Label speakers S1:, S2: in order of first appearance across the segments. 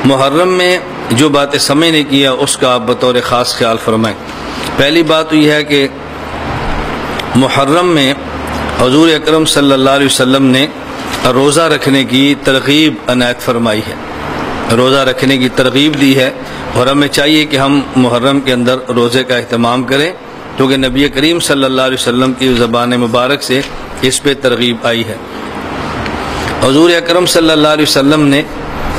S1: محرم میں جو باتیں سمجھنے کی ہے اس کا آپ بطور خاص خیال فرمائیں۔ پہلی بات تو یہ ہے کہ محرم میں حضور اکرم صلی اللہ علیہ وسلم نے روزہ رکھنے کی ترغیب عنایت فرمائی ہے، روزہ رکھنے کی ترغیب دی ہے، اور ہمیں چاہیے کہ ہم محرم کے اندر روزے کا اہتمام کریں، کیونکہ نبی کریم صلی اللہ علیہ وسلم کی زبان مبارک سے اس پہ ترغیب آئی ہے۔ حضور اکرم صلی اللہ علیہ وسلم نے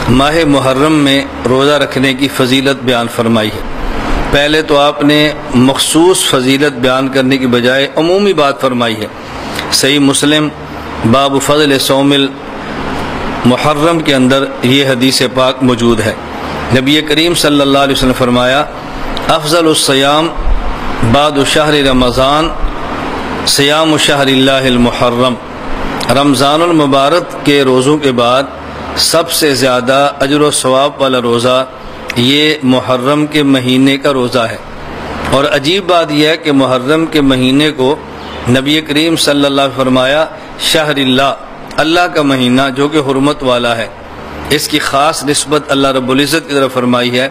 S1: ماہ محرم میں روزہ رکھنے کی فضیلت بیان فرمائی ہے۔ پہلے تو آپ نے مخصوص فضیلت بیان کرنے کی بجائے عمومی بات فرمائی ہے۔ صحیح مسلم باب فضل صوم المحرم کے اندر یہ حدیث پاک موجود ہے۔ نبی کریم صلی اللہ علیہ وسلم فرمایا افضل الصیام بعد شہر رمضان صیام شہر اللہ المحرم، رمضان المبارک کے روزوں کے بعد سب سے زیادہ اجر و ثواب والا روزہ یہ محرم کے مہینے کا روزہ ہے۔ اور عجیب بات یہ ہے کہ محرم کے مہینے کو نبی کریم صلی اللہ علیہ وسلم فرمایا شہر اللہ، اللہ کا مہینہ جو کہ حرمت والا ہے، اس کی خاص نسبت اللہ رب العزت کی طرف فرمائی ہے۔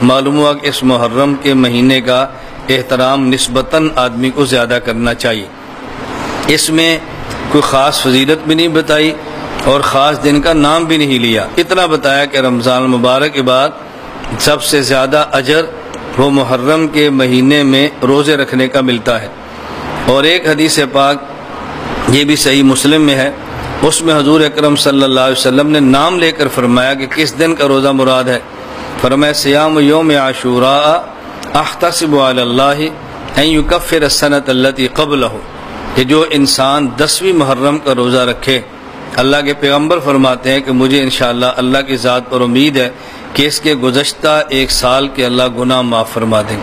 S1: معلوم ہوا کہ اس محرم کے مہینے کا احترام نسبتاً آدمی کو زیادہ کرنا چاہیے۔ اس میں کوئی خاص فضیلت بھی نہیں بتائی اور خاص دن کا نام بھی نہیں لیا، اتنا بتایا کہ رمضان المبارک کے بعد سب سے زیادہ اجر وہ محرم کے مہینے میں روزے رکھنے کا ملتا ہے۔ اور ایک حدیث پاک یہ بھی صحیح مسلم میں ہے، اس میں حضور اکرم صلی اللہ علیہ وسلم نے نام لے کر فرمایا کہ کس دن کا روزہ مراد ہے۔ فرمایا سیام یوم عاشوراء احتسب علی اللہ ان یکفر السنۃ التی قبلہ، کہ جو انسان 10ویں محرم کا روزہ رکھے، اللہ کے پیغمبر فرماتے ہیں کہ مجھے انشاءاللہ اللہ کی ذات پر امید ہے کہ اس کے گزشتہ ایک سال کے اللہ گناہ معاف فرما دیں۔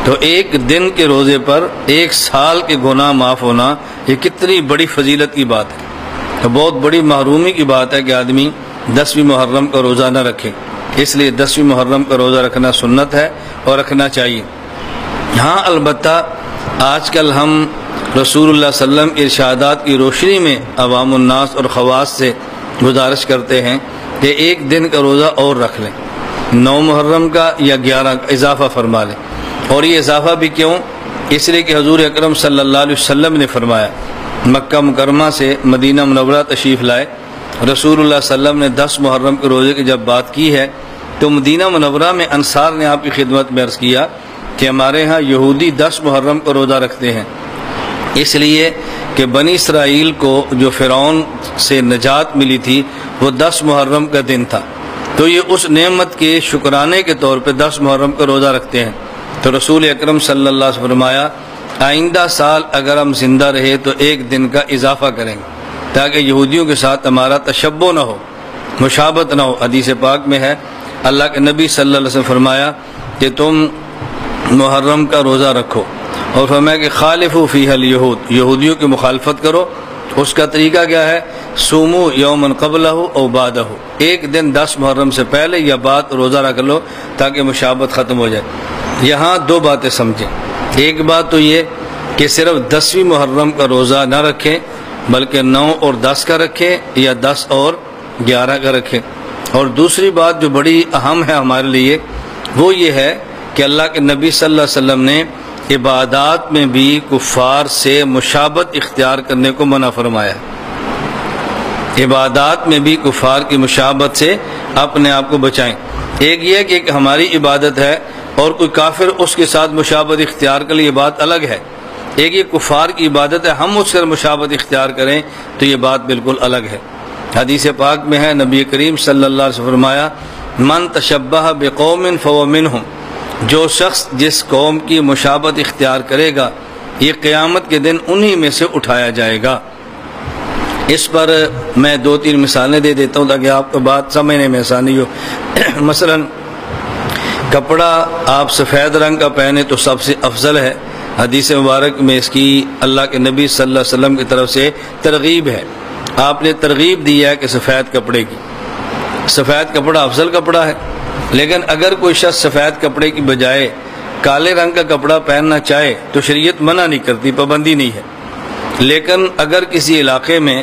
S1: تو ایک دن کے روزے پر ایک سال کے گناہ معاف ہونا یہ کتنی بڑی فضیلت کی بات ہے۔ تو بہت بڑی محرومی کی بات ہے کہ آدمی 10ویں محرم کا روزہ نہ رکھے، اس لیے 10ویں محرم کا روزہ رکھنا سنت ہے اور رکھنا چاہیے۔ ہاں البتہ آج کل ہم رسول اللہ صلی اللہ علیہ وسلم کے ارشادات کی روشنی میں عوام الناس اور خواص سے گزارش کرتے ہیں کہ ایک دن کا روزہ اور رکھ لیں، 9 محرم کا یا 11 کا اضافہ فرما لیں۔ اور یہ اضافہ بھی کیوں؟ اس لیے کہ حضور اکرم صلی اللہ علیہ وسلم نے فرمایا، مکہ مکرمہ سے مدینہ منورہ تشریف لائے رسول اللہ صلی اللہ علیہ وسلم نے 10 محرم کے روزے کی جب بات کی ہے تو مدینہ منورہ میں انصار نے آپ کی خدمت میں عرض کیا کہ ہمارے ہاں یہودی 10 محرم کا روزہ رکھتے ہیں، اس لیے کہ بنی اسرائیل کو جو فرعون سے نجات ملی تھی وہ 10 محرم کا دن تھا، تو یہ اس نعمت کے شکرانے کے طور پہ 10 محرم کا روزہ رکھتے ہیں۔ تو رسول اکرم صلی اللہ علیہ وسلم فرمایا آئندہ سال اگر ہم زندہ رہے تو ایک دن کا اضافہ کریں گے تاکہ یہودیوں کے ساتھ ہمارا تشبہ نہ ہو، مشابہت نہ ہو۔ حدیث پاک میں ہے اللہ کے نبی صلی اللہ علیہ وسلم فرمایا کہ تم محرم کا روزہ رکھو، اور فرمایا کہ خالفوا فیہ الیہود، یہودیوں کی مخالفت کرو۔ اس کا طریقہ کیا ہے؟ صوموا یوما قبلہ او بعدہ، ایک دن 10 محرم سے پہلے یا بعد روزہ رکھ لو تاکہ مشابہت ختم ہو جائے۔ یہاں 2 باتیں سمجھیں، ایک بات تو یہ کہ صرف 10ویں محرم کا روزہ نہ رکھیں بلکہ 9 اور 10 کا رکھیں یا 10 اور 11 کا رکھیں۔ اور دوسری بات جو بڑی اہم ہے ہمارے لیے وہ یہ ہے کہ اللہ کے نبی صلی اللہ علیہ وسلم نے عبادات میں بھی کفار سے مشابہت اختیار کرنے کو منع فرمایا ہے، عبادات میں بھی کفار کی مشابہت سے اپنے آپ کو بچائیں۔ ایک یہ کہ ایک ہماری عبادت ہے اور کوئی کافر اس کے ساتھ مشابہت اختیار کر لے، یہ بات الگ ہے۔ ایک یہ کفار کی عبادت ہے، ہم اس سے مشابہت اختیار کریں تو یہ بات بالکل الگ ہے۔ حدیث پاک میں ہے نبی کریم صلی اللہ علیہ وسلم فرمایا من تشبہ بقوم فهو منهم، جو شخص جس قوم کی مشابہت اختیار کرے گا یہ قیامت کے دن انہی میں سے اٹھایا جائے گا۔ اس پر میں 2-3 مثالیں دے دیتا ہوں تاکہ آپ کو بات سمجھنے میں آسانی ہو۔ مثلا کپڑا آپ سفید رنگ کا پہنے تو سب سے افضل ہے، حدیث مبارک میں اس کی اللہ کے نبی صلی اللہ علیہ وسلم کی طرف سے ترغیب ہے، آپ نے ترغیب دی ہے کہ سفید کپڑے کی، سفید کپڑا افضل کپڑا ہے۔ لیکن اگر کوئی شخص سفید کپڑے کی بجائے کالے رنگ کا کپڑا پہننا چاہے تو شریعت منع نہیں کرتی، پابندی نہیں ہے۔ لیکن اگر کسی علاقے میں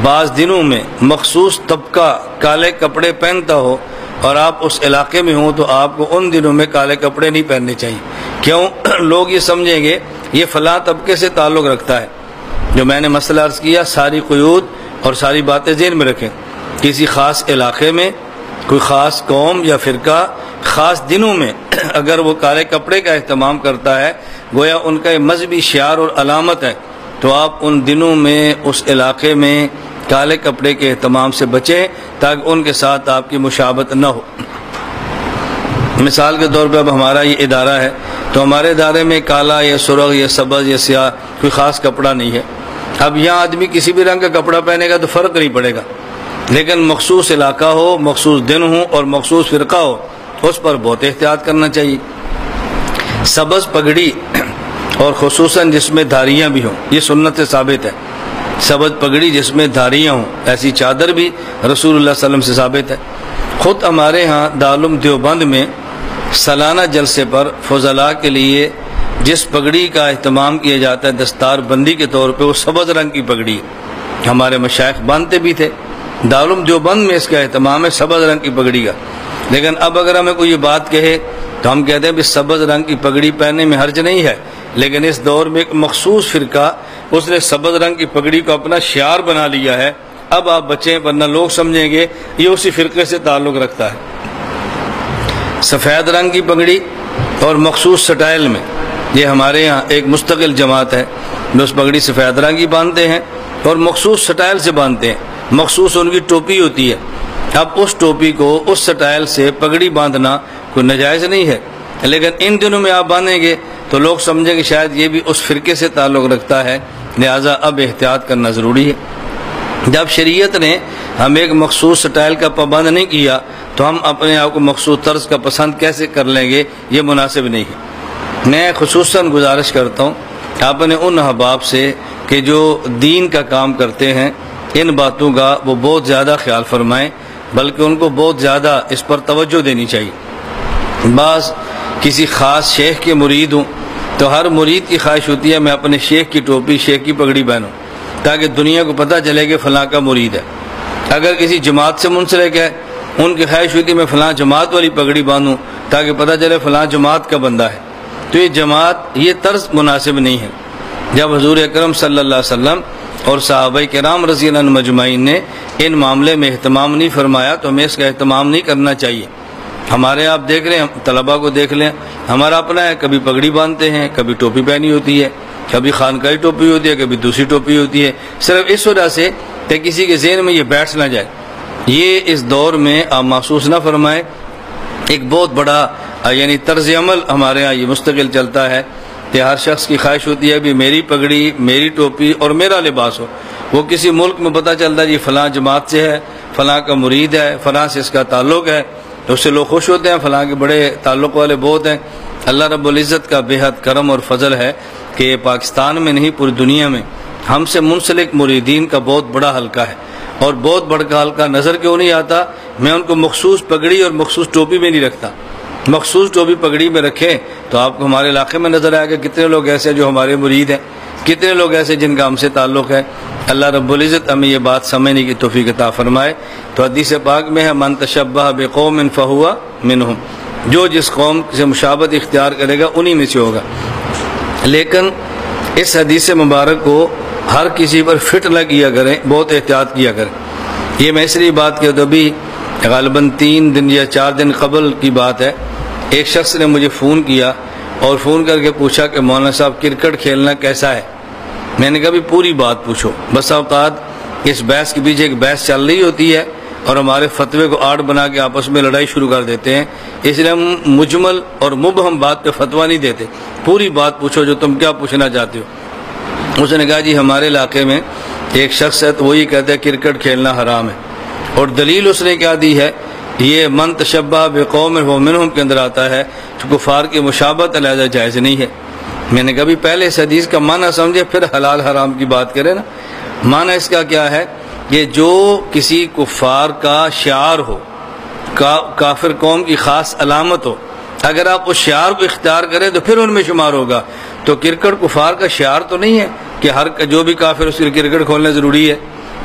S1: بعض دنوں میں مخصوص طبقہ کالے کپڑے پہنتا ہو اور آپ اس علاقے میں ہوں تو آپ کو ان دنوں میں کالے کپڑے نہیں پہننے چاہیے. کیوں؟ لوگ یہ سمجھیں گے یہ فلاں طبقے سے تعلق رکھتا ہے. جو میں نے مسئلہ عرض کیا، ساری قیود اور ساری باتیں ذہن میں رکھیں. کسی خاص علاقے میں کوئی خاص قوم یا فرقہ خاص دنوں میں اگر وہ کالے کپڑے کا اہتمام کرتا ہے، گویا ان کا یہ مذہبی شعار اور علامت ہے، تو آپ ان دنوں میں اس علاقے میں کالے کپڑے کے اہتمام سے بچیں تاکہ ان کے ساتھ آپ کی مشابہت نہ ہو. مثال کے طور پہ اب ہمارا یہ ادارہ ہے تو ہمارے ادارے میں کالا یا سرخ یا سبز یا سیاہ کوئی خاص کپڑا نہیں ہے. اب یہاں آدمی کسی بھی رنگ کا کپڑا پہنے گا تو فرق نہیں پڑے گا، لیکن مخصوص علاقہ ہو، مخصوص دن ہو اور مخصوص فرقہ ہو، اس پر بہت احتیاط کرنا چاہیے. سبز پگڑی اور خصوصاً جس میں دھاریاں بھی ہوں، یہ سنت سے ثابت ہے. سبز پگڑی جس میں دھاریاں ہوں، ایسی چادر بھی رسول اللہ صلی اللہ علیہ وسلم سے ثابت ہے. خود ہمارے ہاں دارالعلوم دیوبند میں سالانہ جلسے پر فضلاء کے لیے جس پگڑی کا اہتمام کیا جاتا ہے دستار بندی کے طور پہ، وہ سبز رنگ کی پگڑی ہے. ہمارے مشائخ باندھتے بھی تھے. دارالعلوم دیوبند میں اس کا اہتمام ہے سبز رنگ کی پگڑی کا. لیکن اب اگر ہمیں کوئی یہ بات کہے تو ہم کہتے ہیں کہ سبز رنگ کی پگڑی پہننے میں حرج نہیں ہے، لیکن اس دور میں ایک مخصوص فرقہ اس نے سبز رنگ کی پگڑی کو اپنا شعار بنا لیا ہے. اب آپ بچیں ورنہ لوگ سمجھیں گے یہ اسی فرقے سے تعلق رکھتا ہے. سفید رنگ کی پگڑی اور مخصوص سٹائل میں، یہ ہمارے یہاں ایک مستقل جماعت ہے جو اس پگڑی سفید رنگ کی باندھتے ہیں اور مخصوص سٹائل سے باندھتے ہیں. مخصوص ان کی ٹوپی ہوتی ہے. اب اس ٹوپی کو اس سٹائل سے پگڑی باندھنا کوئی ناجائز نہیں ہے، لیکن ان دنوں میں آپ باندھیں گے تو لوگ سمجھیں کہ شاید یہ بھی اس فرقے سے تعلق رکھتا ہے، لہٰذا اب احتیاط کرنا ضروری ہے. جب شریعت نے ہم ایک مخصوص سٹائل کا پابند نہیں کیا تو ہم اپنے آپ کو مخصوص طرز کا پسند کیسے کر لیں گے؟ یہ مناسب نہیں ہے. میں خصوصاً گزارش کرتا ہوں اپنے ان احباب سے کہ جو دین کا کام کرتے ہیں ان باتوں کا وہ بہت زیادہ خیال فرمائیں، بلکہ ان کو بہت زیادہ اس پر توجہ دینی چاہیے. بعض کسی خاص شیخ کے مرید ہوں تو ہر مرید کی خواہش ہوتی ہے میں اپنے شیخ کی ٹوپی، شیخ کی پگڑی پہنوں تاکہ دنیا کو پتہ چلے کہ فلاں کا مرید ہے. اگر کسی جماعت سے منسلک ہے ان کی خواہش ہوتی ہے میں فلاں جماعت والی پگڑی باندھوں تاکہ پتہ چلے فلاں جماعت کا بندہ ہے. تو یہ جماعت، یہ طرز مناسب نہیں ہے. جب حضور اکرم صلی اللہ علیہ وسلم اور صحابہ کرام رضی اللہ عنہم اجمعین نے ان معاملے میں اہتمام نہیں فرمایا تو ہمیں اس کا اہتمام نہیں کرنا چاہیے. ہمارے آپ دیکھ رہے ہیں، طلباء کو دیکھ لیں، ہمارا اپنا ہے، کبھی پگڑی باندھتے ہیں، کبھی ٹوپی پہنی ہوتی ہے، کبھی خانقاہی ٹوپی ہوتی ہے، کبھی دوسری ٹوپی ہوتی ہے، صرف اس وجہ سے کہ کسی کے ذہن میں یہ بیٹھ نہ جائے. یہ اس دور میں آپ محسوس نہ فرمائیں. ایک بہت بڑا یعنی طرز عمل ہمارے ہاں یہ مستقل چلتا ہے کہ ہر شخص کی خواہش ہوتی ہے بھی میری پگڑی، میری ٹوپی اور میرا لباس ہو. وہ کسی ملک میں پتہ چلتا ہے یہ فلاں جماعت سے ہے، فلاں کا مرید ہے، فلاں سے اس کا تعلق ہے، تو اس سے لوگ خوش ہوتے ہیں، فلاں کے بڑے تعلق والے بہت ہیں. اللہ رب العزت کا بے حد کرم اور فضل ہے کہ پاکستان میں نہیں پوری دنیا میں ہم سے منسلک مریدین کا بہت بڑا حلقہ ہے. اور بہت بڑا حلقہ نظر کیوں نہیں آتا؟ میں ان کو مخصوص پگڑی اور مخصوص ٹوپی میں نہیں رکھتا. مخصوص ٹوپی پگڑی میں رکھیں تو آپ کو ہمارے علاقے میں نظر آئے گا کتنے لوگ ایسے جو ہمارے مرید ہیں، کتنے لوگ ایسے جن کا ہم سے تعلق ہے. اللہ رب العزت ہمیں یہ بات سمجھنے کی توفیق عطا فرمائے. تو حدیث پاک میں ہے من تشبہ بقوم فہو منہم، جو جس قوم سے مشابہت اختیار کرے گا انہی میں سے ہوگا. لیکن اس حدیث مبارک کو ہر کسی پر فٹ نہ کیا کریں، بہت احتیاط کیا کریں. یہ میں اس لیے بات کیا تو ابھی غالباً 3 دن یا 4 دن قبل کی بات ہے، ایک شخص نے مجھے فون کیا اور فون کر کے پوچھا کہ مولانا صاحب کرکٹ کھیلنا کیسا ہے. میں نے کہا بھی پوری بات پوچھو. بس اوقات اس بحث کے پیچھے ایک بحث چل رہی ہوتی ہے اور ہمارے فتوے کو آڑ بنا کے آپس میں لڑائی شروع کر دیتے ہیں، اس لیے ہم مجمل اور مبہم بات پہ فتویٰ نہیں دیتے. پوری بات پوچھو جو تم کیا پوچھنا چاہتے ہو. اس نے کہا جی ہمارے علاقے میں ایک شخص ہے تو وہی کہتا ہے کرکٹ کھیلنا حرام ہے، اور دلیل اس نے کیا دی ہے؟ یہ من تشبہ بقوم فہو منہم کے اندر آتا ہے کہ کفار کی مشابہت علیحدہ جائز نہیں ہے. میں نے کبھی پہلے اس حدیث کا معنی سمجھے پھر حلال حرام کی بات کرے نا. معنی اس کا کیا ہے کہ جو کسی کفار کا شعار ہو، کافر قوم کی خاص علامت ہو، اگر آپ اس شعار کو اختیار کریں تو پھر ان میں شمار ہوگا. تو کرکٹ کفار کا شعار تو نہیں ہے کہ ہر جو بھی کافر اس کے لیے کرکٹ کھولنا ضروری ہے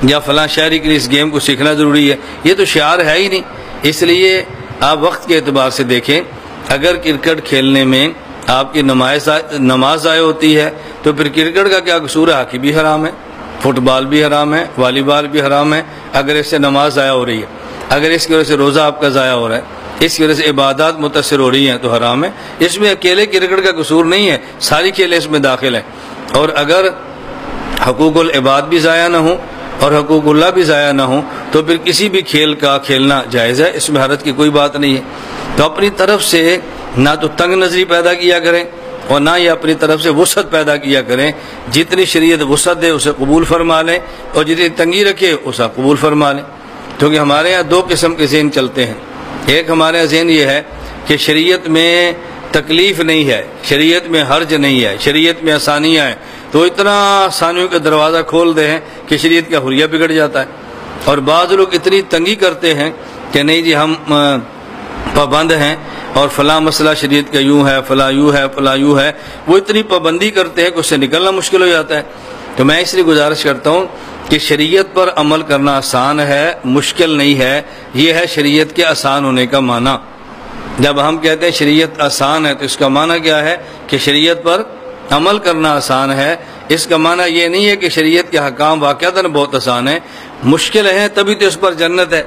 S1: یا فلاں شہری کے لیے اس گیم کو سیکھنا ضروری ہے. یہ تو شعار ہے ہی نہیں. اس لیے آپ وقت کے اعتبار سے دیکھیں، اگر کرکٹ کھیلنے میں آپ کی نماز ضائع ہوتی ہے تو پھر کرکٹ کا کیا قصور ہے؟ ہاکی بھی حرام ہے، فٹ بال بھی حرام ہے، والی بال بھی حرام ہے اگر اس سے نماز ضائع ہو رہی ہے۔ اگر اس کی وجہ سے روزہ آپ کا ضائع ہو رہا ہے، اس کی وجہ سے عبادات متاثر ہو رہی ہیں تو حرام ہے۔ اس میں اکیلے کرکٹ کا قصور نہیں ہے، ساری کھیلیں اس میں داخل ہیں۔ اور اگر حقوق العباد بھی ضائع نہ ہوں اور حقوق اللہ بھی ضائع نہ ہوں تو پھر کسی بھی کھیل کا کھیلنا جائز ہے، اس میں حرج کی کوئی بات نہیں ہے۔ تو اپنی طرف سے نہ تو تنگ نظری پیدا کیا کریں اور نہ ہی اپنی طرف سے وسعت پیدا کیا کریں۔ جتنی شریعت وسعت دے اسے قبول فرما لیں اور جتنی تنگی رکھے اسے قبول فرما لیں، کیونکہ ہمارے یہاں دو قسم کے ذہن چلتے ہیں۔ ایک ہمارے یہاں ذہن یہ ہے کہ شریعت میں تکلیف نہیں ہے، شریعت میں حرج نہیں ہے، شریعت میں آسانیاں ہیں، تو اتنا آسانیوں کا دروازہ کھول دے ہیں کہ شریعت کا حلیہ بگڑ جاتا ہے۔ اور بعض لوگ اتنی تنگی کرتے ہیں کہ نہیں جی ہم پابند ہیں اور فلاں مسئلہ شریعت کا یوں ہے، فلاں یوں ہے، فلاں یوں ہے، وہ اتنی پابندی کرتے ہیں کہ اس سے نکلنا مشکل ہو جاتا ہے۔ تو میں اس لیے گزارش کرتا ہوں کہ شریعت پر عمل کرنا آسان ہے، مشکل نہیں ہے، یہ ہے شریعت کے آسان ہونے کا معنی۔ جب ہم کہتے ہیں شریعت آسان ہے تو اس کا معنی کیا ہے کہ شریعت پر عمل کرنا آسان ہے۔ اس کا معنی یہ نہیں ہے کہ شریعت کے حکام واقعتاً بہت آسان ہیں، مشکل ہے تبھی تو اس پر جنت ہے،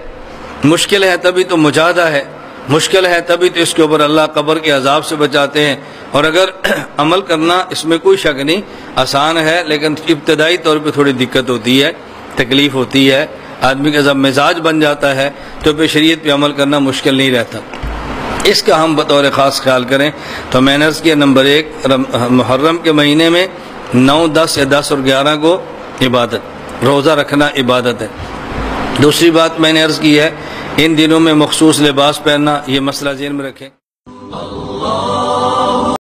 S1: مشکل ہے تبھی تو مجاہدہ ہے، مشکل ہے تبھی تو اس کے اوپر اللہ قبر کے عذاب سے بچاتے ہیں۔ اور اگر عمل کرنا اس میں کوئی شک نہیں، آسان ہے، لیکن ابتدائی طور پہ تھوڑی دقت ہوتی ہے، تکلیف ہوتی ہے، آدمی کا جب مزاج بن جاتا ہے تو پھر شریعت پہ عمل کرنا مشکل نہیں رہتا۔ اس کا ہم بطور خاص خیال کریں تو میں نے عرض کیا، نمبر 1 محرم کے مہینے میں 9، 10 یا 10 اور 11 کو عبادت، روزہ رکھنا عبادت ہے۔ دوسری بات میں نے عرض کی ہے ان دنوں میں مخصوص لباس پہننا، یہ مسئلہ ذہن میں رکھیں۔